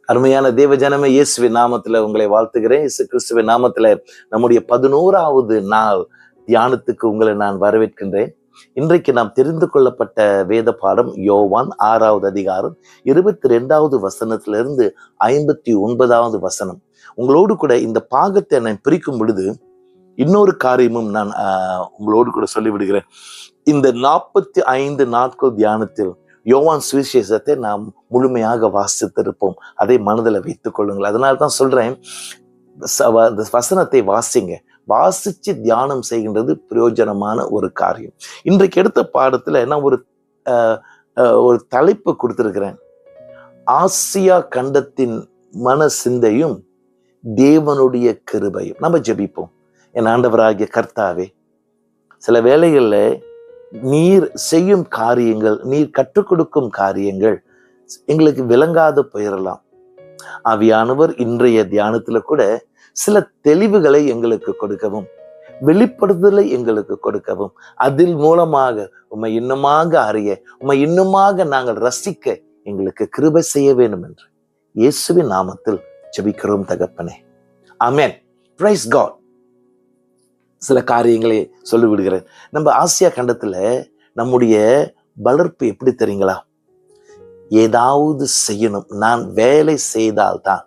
அருமையான தேவ ஜனமே, இயேசுவின் நாமத்துல உங்களை வாழ்த்துகிறேன். இயேசு கிறிஸ்துவின் நாமத்துல நம்முடைய 11வது நாள் தியானத்துக்கு உங்களை நான் வரவேற்கின்றேன். இன்றைக்கு நாம் தெரிந்து கொள்ளப்பட்ட வேத பாடம் யோவான் 6வது அதிகாரம் 22வது வசனத்திலிருந்து 59வது வசனம். உங்களோடு கூட இந்த பாகத்தை நான் பிரிக்கும் பொழுது இன்னொரு காரியமும் நான் உங்களோடு கூட சொல்லிவிடுகிறேன். இந்த 45 நாட்கள் தியானத்தில் யோவான் சுவிசேஷத்தை நாம் முழுமையாக வாசித்திருப்போம். அதை மனதில் வைத்துக் கொள்ளுங்கள். அதனால தான் சொல்றேன், வசனத்தை வாசிங்க. வாசிச்சு தியானம் செய்கின்றது பிரயோஜனமான ஒரு காரியம். இன்றைக்கு எடுத்த பாடத்துல நான் ஒரு தலைப்பு கொடுத்திருக்கிறேன். ஆசியா கண்டத்தின் மன சிந்தையும் தேவனுடைய கிருபையும். நம்ம ஜெபிப்போம். என் ஆண்டவராகிய கர்த்தாவே, சில வேளைகள்ல நீர் செய்யும் காரியங்கள், நீர் கற்றுக் கொடுக்கும் காரியங்கள் எங்களுக்கு விளங்காத போயிடலாம். ஆவியானவர் இன்றைய தியானத்துல கூட சில தெளிவுகளை எங்களுக்கு கொடுக்கவும், வெளிப்படுத்தலை எங்களுக்கு கொடுக்கவும், அதில் மூலமாக உம்மை இன்னுமாக அறிய, உம்மை இன்னுமாக நாங்கள் ரசிக்க எங்களுக்கு கிருபை செய்ய வேண்டும் என்று இயேசுவின் நாமத்தில் ஜெபிக்கிறோம் தகப்பனே. ஆமென். Praise God. சில காரியங்களை சொல்லி விடுகிறேன். நம்ம ஆசியா கண்டத்துல நம்முடைய வளர்ப்பு எப்படி தெரியுங்களா? ஏதாவது செய்யணும். நான் வேலை செய்தால்தான்,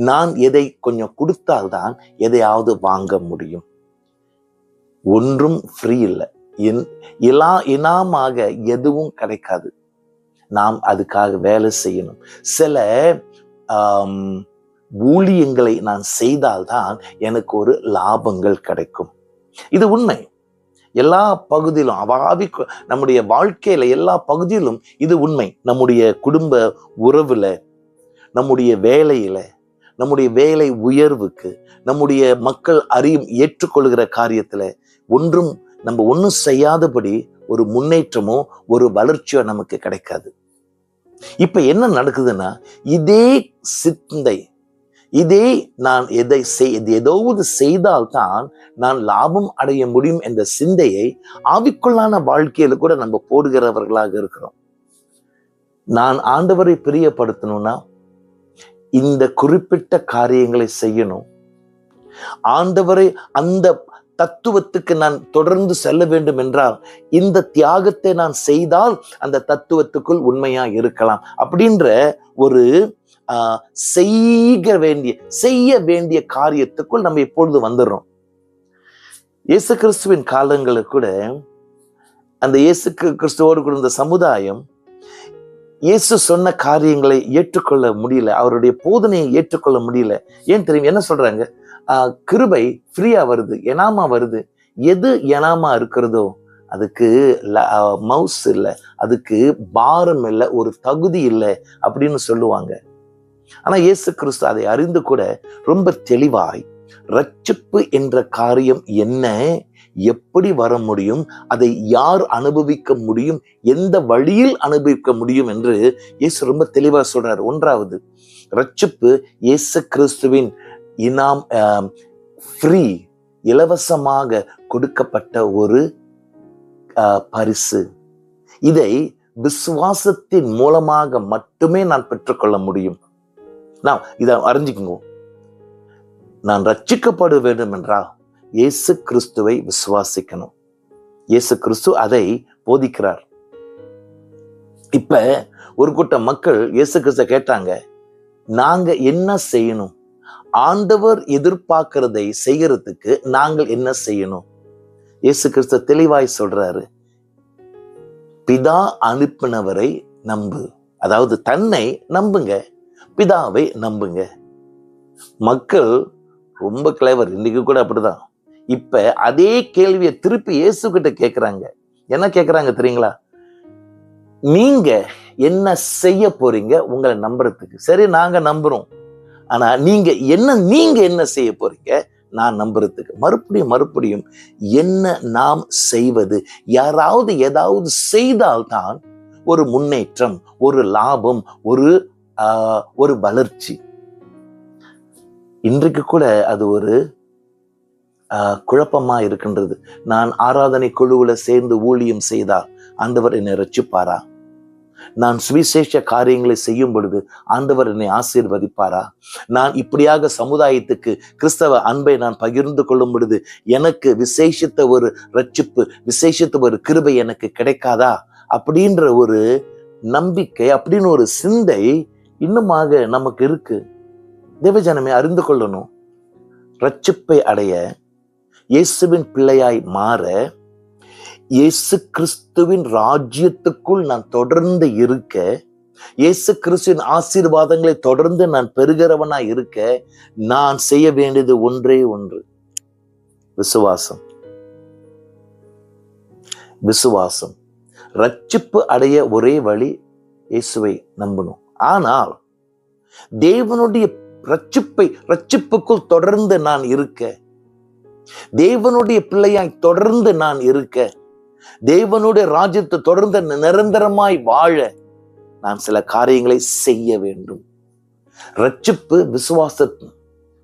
நான் எதை கொஞ்சம் கொடுத்தால்தான் எதையாவது வாங்க முடியும். ஒன்றும் ஃப்ரீ இல்லை. இனாமாக எதுவும் கிடைக்காது. நாம் அதுக்காக வேலை செய்யணும். சில ஊழியங்களை நான் செய்தால்தான் எனக்கு ஒரு லாபங்கள் கிடைக்கும். இது உண்மை. எல்லா பகுதியிலும் நம்முடைய வாழ்க்கையில எல்லா பகுதியிலும் இது உண்மை. நம்முடைய குடும்ப உறவுல, நம்முடைய வேலையில, நம்முடைய வேலை உயர்வுக்கு, நம்முடைய மக்கள் ஏற்றுக்கொள்கிற காரியத்துல நம்ம ஒன்றும் செய்யாதபடி ஒரு முன்னேற்றமோ ஒரு வளர்ச்சியோ நமக்கு கிடைக்காது. இப்ப என்ன நடக்குதுன்னா, இதே சிந்தை, நான் ஏதாவது செய்தால்தான் நான் லாபம் அடைய முடியும் என்ற சிந்தையை ஆவிக்குள்ளான வாழ்க்கையில கூட நம்ம போடுகிறவர்களாக இருக்கிறோம். நான் ஆண்டவரை பிரியப்படுத்தணும்னா இந்த குறிப்பிட்ட காரியங்களை செய்யணும். ஆண்டவரை அந்த தத்துவத்துக்கு நான் தொடர்ந்து செல்ல வேண்டும் என்றால் இந்த தியாகத்தை நான் செய்தால் அந்த தத்துவத்துக்குள் உண்மையா இருக்கலாம் அப்படின்ற ஒரு செய்ய வேண்டிய காரியத்துக்குள் நம்ம இப்பொழுது வந்துடுறோம். இயேசு கிறிஸ்துவின் காலங்களுக்கு கூட அந்த இயேசு கிறிஸ்துவோடு கூட இந்த சமுதாயம் இயேசு சொன்ன காரியங்களை ஏற்றுக்கொள்ள முடியல. அவருடைய போதனையை ஏற்றுக்கொள்ள முடியல. ஏன் தெரியும்? என்ன சொல்றாங்க? கிருபை ஃப்ரீயா வருது, எனாமா வருது. எது எனாமா இருக்கிறதோ அதுக்கு மவுஸ் இல்லை, அதுக்கு பாரம் இல்லை, ஒரு தகுதி இல்லை அப்படின்னு சொல்லுவாங்க. ஆனா இயேசு கிறிஸ்து அதை அறிந்து கூட ரொம்ப தெளிவாய் ரட்சிப்பு என்ற காரியம் என்ன, எப்படி வர முடியும், அதை யார் அனுபவிக்க முடியும், எந்த வழியில் அனுபவிக்க முடியும் என்று இயேசு ரொம்ப தெளிவா சொல்றாரு. ஒன்றாவது, ரட்சிப்பு இயேசு கிறிஸ்துவின் ஃப்ரீ, இலவசமாக கொடுக்கப்பட்ட ஒரு பரிசு. இதை விசுவாசத்தின் மூலமாக மட்டுமே நான் பெற்றுக்கொள்ள முடியும். நான் இதை அறிஞ்சுக்குங்க. நான் ரட்சிக்கப்பட வேண்டும் என்றால் இயேசு கிறிஸ்துவை விசுவாசிக்கணும். இயேசு கிறிஸ்து அதை போதிக்கிறார். இப்ப ஒரு கூட்டம் மக்கள் இயேசு கிறிஸ்து கேட்டாங்க, நாங்க என்ன செய்யணும்? ஆண்டவர் எதிர்பார்க்கிறதை செய்யறதுக்கு நாங்கள் என்ன செய்யணும்? இயேசு கிறிஸ்து தெளிவாய் சொல்றாரு, பிதா அனுப்பினவரை நம்பு. அதாவது தன்னை நம்புங்க, பிதாவை நம்புங்க. மக்கள் ரொம்ப கிளவர். இன்னைக்கு கூட அப்படிதான். இப்ப அதே கேள்வியை திருப்பி இயேசு கிட்ட கேட்கிறாங்க. என்ன கேட்கிறாங்க தெரியுங்களா? நீங்க என்ன செய்ய போறீங்க உங்களை நம்புறதுக்கு? சரி, நாங்க நம்புறோம். ஆனா நீங்க என்ன செய்ய போறீங்க நான் நம்புறதுக்கு? மறுபடியும் என்ன நாம் செய்வது? யாராவது ஏதாவது செய்தால்தான் ஒரு முன்னேற்றம், ஒரு லாபம், ஒரு வளர்ச்சி. இன்றைக்கு கூட அது ஒரு குழப்பமா இருக்கின்றது. நான் ஆராதனை குழுவுல சேர்ந்து ஊழியம் செய்தால் ஆண்டவர் என்னை ரட்சிப்பாரா? நான் சுவிசேஷ காரியங்களை செய்யும் பொழுது ஆண்டவர் என்னை ஆசீர்வதிப்பாரா? நான் இப்படியாக சமுதாயத்துக்கு கிறிஸ்தவ அன்பை நான் பகிர்ந்து கொள்ளும் பொழுது எனக்கு விசேஷித்த ஒரு ரட்சிப்பு, விசேஷித்த ஒரு கிருபை எனக்கு கிடைக்காதா? அப்படின்ற ஒரு நம்பிக்கை, அப்படின்னு ஒரு சிந்தை இன்னுமாக நமக்கு இருக்கு. தேவஜனமே அறிந்து கொள்ளணும். ரட்சிப்பை அடைய, இயேசுவின் பிள்ளையாய் மாற, இயேசு கிறிஸ்துவின் ராஜ்யத்துக்குள் நான் தொடர்ந்து இருக்க, இயேசு கிறிஸ்துவின் ஆசீர்வாதங்களை தொடர்ந்து நான் பெறுகிறவனா இருக்க, நான் செய்ய வேண்டியது ஒன்றே ஒன்று, விசுவாசம். விசுவாசம். ரட்சிப்பு அடைய ஒரே வழி இயேசுவை நம்பணும். ஆனால் தேவனுடைய ரட்சிப்புக்குள் தொடர்ந்து நான் இருக்க, தேவனுடைய பிள்ளையாய் தொடர்ந்து நான் இருக்க, தேவனுடைய ராஜ்யத்தை தொடர்ந்து நிரந்தரமாய் வாழ நான் சில காரியங்களை செய்ய வேண்டும். ரட்சிப்பு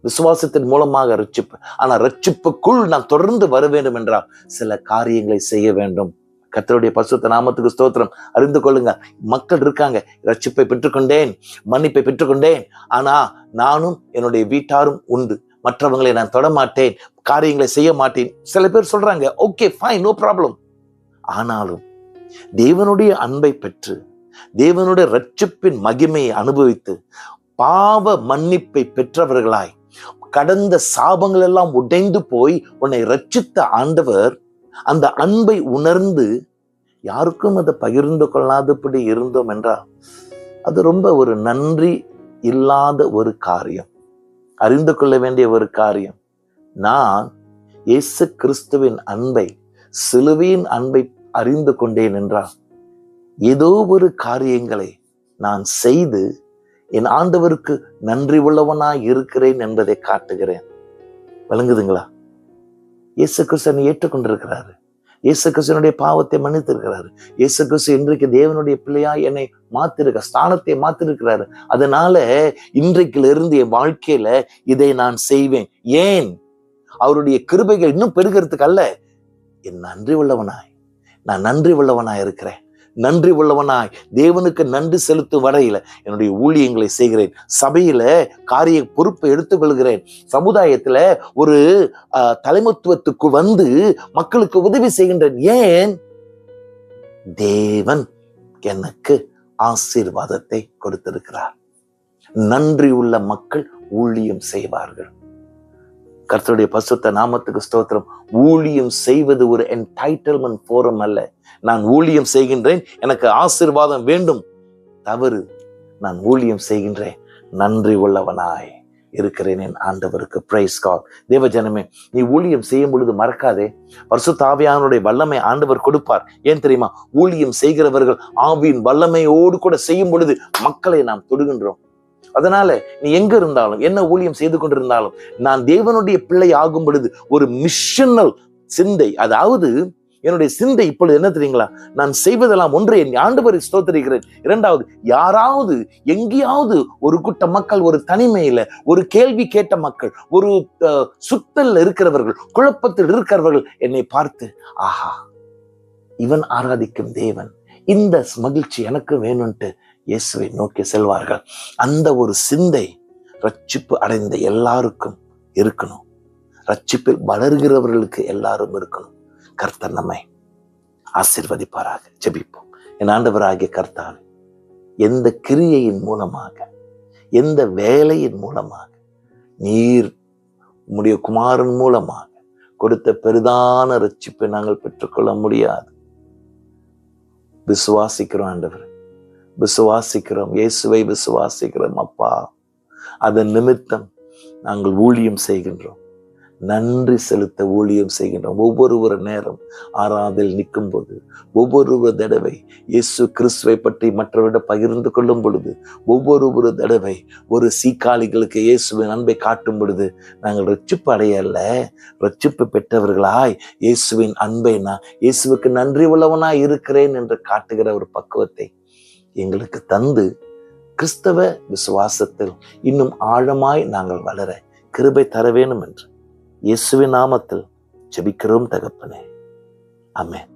விசுவாசத்தின் மூலமாக ரட்சிப்பு. ஆனா ரட்சிப்புக்குள் நான் தொடர்ந்து வர வேண்டும் என்றால் சில காரியங்களை செய்ய வேண்டும். கர்த்தருடைய பரிசுத்த நாமத்துக்கு ஸ்தோத்திரம். அறிந்து கொள்ளுங்க, மக்கள் இருக்காங்க, ரட்சிப்பை பெற்றுக்கொண்டேன், மன்னிப்பை பெற்றுக்கொண்டேன், ஆனா நானும் என்னுடைய வீட்டாரும் உண்டு, மற்றவங்களை நான் தொடமாட்டேன், காரியங்களை செய்ய மாட்டேன். சில பேர் சொல்றாங்க, ஓகே ஃபைன், நோ ப்ராப்ளம். ஆனாலும் தேவனுடைய அன்பை பெற்று, தேவனுடைய ரட்சிப்பின் மகிமையை அனுபவித்து, பாவ மன்னிப்பை பெற்றவர்களாய், கடந்த சாபங்கள் எல்லாம் உடைந்து போய் உன்னை ரட்சித்த ஆண்டவர் அந்த அன்பை உணர்ந்து யாருக்கும் அதை பகிர்ந்து கொள்ளாதபடி இருந்தோம் என்றால் அது ரொம்ப ஒரு நன்றி இல்லாத ஒரு காரியம், அறிந்து கொள்ள வேண்டிய ஒரு காரியம். நான் இயேசு கிறிஸ்துவின் அன்பை, சிலுவையின் அன்பை அறிந்து கொண்டேன் என்றால் ஏதோ ஒரு காரியங்களை நான் செய்து என் ஆண்டவருக்கு நன்றி உள்ளவனாய் இருக்கிறேன் என்பதை காட்டுகிறேன். விளங்குதுங்களா? இயேசு கிறிஸ்து என்னை ஏற்றுக்கொண்டிருக்கிறாரு. இயேசு கிறிஸ்துவனுடைய பாவத்தை மன்னித்திருக்கிறாரு. இயேசு கிறிஸ்து இன்றைக்கு தேவனுடைய பிள்ளையாய் என்னை மாத்திருக்க, ஸ்தானத்தை மாத்திருக்கிறாரு. அதனால இன்றைக்குல இருந்து என் வாழ்க்கையில இதை நான் செய்வேன். ஏன்? அவருடைய கிருபைகள் இன்னும் பெருகிறதுக்கு அல்ல, என் நன்றி உள்ளவனாய், நான் நன்றி உள்ளவனாய் இருக்கிறேன். நன்றி உள்ளவனாய் தேவனுக்கு நன்றி செலுத்தும் வரையில என்னுடைய ஊழியங்களை செய்கிறேன். சபையில காரிய பொறுப்பை எடுத்துக்கொள்கிறேன். சமுதாயத்துல ஒரு தலைமைத்துவத்துக்கு வந்து மக்களுக்கு உதவி செய்கின்றேன். ஏன்? தேவன் எனக்கு ஆசீர்வாதத்தை கொடுத்திருக்கிறார். நன்றி உள்ள மக்கள் ஊழியம் செய்வார்கள். கர்த்தருடைய பரிசுத்த நாமத்துக்கு ஸ்தோத்திரம். ஊழியம் செய்வது ஒரு என்டைட்டில்மென்ட் ஃபோரம் அல்ல. நான் ஊழியம் செய்கின்றேன், எனக்கு ஆசீர்வாதம் வேண்டும், தவறு. நான் ஊழியம் செய்கின்றேன், நன்றி உள்ளவனாய் இருக்கிறேன் என் ஆண்டவருக்கு. Praise God. தேவஜனமே, நீ ஊழியம் செய்யும் பொழுது மறக்காதே, பரிசுத்த ஆவியானுடைய வல்லமை ஆண்டவர் கொடுப்பார். ஏன் தெரியுமா? ஊழியம் செய்கிறவர்கள் ஆவியின் வல்லமையோடு கூட செய்யும் பொழுது மக்களை நாம் தொடுகின்றோம். அதனால நீ எங்க இருந்தாலும், என்ன ஊழியம் செய்து கொண்டிருந்தாலும், நான் தேவனுடைய பிள்ளை ஆகும் பொழுது ஒரு மிஷனல் சிந்தை, அதாவது என்னுடைய சிந்தை இப்பொழுது என்ன தெரியுங்களா? நான் செய்வதெல்லாம் ஒன்று, என் ஆண்டவரை ஸ்தோத்திரிக்கிறேன். இரண்டாவது, யாராவது எங்கேயாவது ஒரு கூட்ட மக்கள், ஒரு தனிமையில ஒரு கேள்வி கேட்ட மக்கள், ஒரு சுத்தல்ல இருக்கிறவர்கள், குழப்பத்தில் இருக்கிறவர்கள் என்னை பார்த்து, ஆஹா, இவன் ஆராதிக்கும் தேவன், இந்த மகிழ்ச்சி எனக்கு வேணும்ட்டு இயேசுவை நோக்கி செல்வார்கள். அந்த ஒரு சிந்தை ரட்சிப்பு அடைந்த எல்லாருக்கும் இருக்கணும். ரட்சிப்பில் வளர்கிறவர்களுக்கு எல்லாரும் இருக்கணும். கர்த்தர் நம்மை ஆசீர்வதிப்பாராக. ஜெபிப்போம். என் ஆண்டவராகிய கர்த்தாவே, எந்த கிரியையின் மூலமாக, எந்த வேலையின் மூலமாக நீர் உம்முடைய குமாரன் மூலமாக கொடுத்த பெரிதான ரட்சிப்பை நாங்கள் பெற்றுக்கொள்ள முடியாது. விசுவாசிக்கிறோம் ஆண்டவர், விசுவாசிக்கிறோம், இயேசுவை விசுவாசிக்கிறோம் அப்பா. அதன் நிமித்தம் நாங்கள் ஊழியம் செய்கின்றோம், நன்றி செலுத்த ஊழியம் செய்கின்றோம். ஒவ்வொரு நேரம் ஆராதனையில் நிற்கும் போது, ஒவ்வொரு தடவை இயேசு கிறிஸ்துவை பற்றி மற்றவரிடம் பகிர்ந்து கொள்ளும் பொழுது, ஒவ்வொரு தடவை ஒரு சீக்காளிகளுக்கு இயேசுவின் அன்பை காட்டும் பொழுது, நாங்கள் ரட்சிப்பு அடையல்ல, ரட்சிப்பு பெற்றவர்களாய் இயேசுவின் அன்பை, நான் இயேசுவுக்கு நன்றி உள்ளவனாய் இருக்கிறேன் என்று காட்டுகிற ஒரு பக்குவத்தை எங்களுக்கு தந்து, கிறிஸ்தவ விசுவாசத்தில் இன்னும் ஆழமாய் நாங்கள் வளர கிருபை தர வேண்டும் என்று இயேசுவின் நாமத்தில் ஜெபிக்கிறோம் தகப்பனே. ஆமென்.